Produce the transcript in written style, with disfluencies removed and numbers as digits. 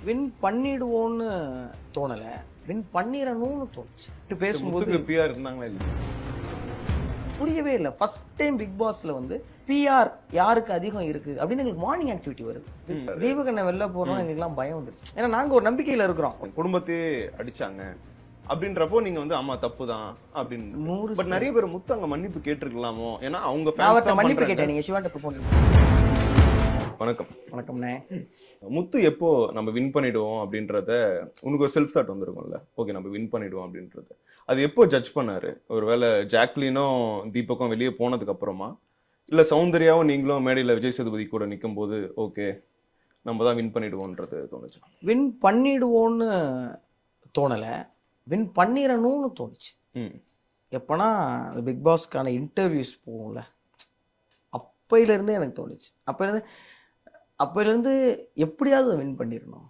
Win பண்ணிடுவோன்னு தோணலை, win பண்ணிடணும்னு தோணுச்சு. பேசும்போது பிஆர் இருந்தாங்களா இல்லை? புரியவே இல்லை. ஃபர்ஸ்ட் டைம் பிக் பாஸ்ல வந்து பிஆர் யாருக்கு அதிகம் இருக்கு அப்படின்னு எங்களுக்கு மார்னிங் ஆக்டிவிட்டி வருது. தீபகண்ண வெளில போறோம், எங்களுக்குலாம் பயம் வந்துருச்சு. ஏன்னா நாங்க ஒரு நம்பிக்கையில இருக்கிறோம். குடும்பத்தையே அடிச்சாங்க அப்படின்றப்போ நீங்க வந்து ஆமா தப்புதான் அப்படின்னு. 100 பட் நிறைய பேர் முத்து அங்க மன்னிப்பு கேட்டிருக்கலாமோ, ஏன்னா அவங்க நான் fans அவர்கிட்ட தான் மன்னிப்பு பண்றாங்க. கேட்டேன். நீங்க சிவாட்ட போன். வணக்கம். வணக்கம்ண்ணே. முத்து எப்போ நம்ம வின் பண்ணிடுவோம் அப்படின்றத உனக்கு ஒரு செல்ஃப் தாட் வந்திருக்கும்ல, ஓகே நம்ம வின் பண்ணிடுவோம் அப்படின்றது. அது எப்போ ஜட்ஜ் பண்ணாரு? ஒருவேளை ஜாக்லினும் தீபக்கும் வெளியே போனதுக்கு அப்புறமா, இல்ல சௌந்தர்யாவும் நீங்களும் மேடையில விஜய் சேதுபதி கூட நிற்கும் போது ஓகே நம்ம தான் வின் பண்ணிடுவோன்றது தோணுச்சு? வின் பண்ணிடுவோன்னு தோணலை, வின் பண்ணிடணும்னு தோணுச்சு. ம். எப்போனா பிக் பாஸ்க்கான இன்டர்வியூஸ் போகும்ல, அப்பையிலேருந்தே எனக்கு தோணுச்சு. அப்பையிலேருந்து எப்படியாவது வின் பண்ணிடணும்.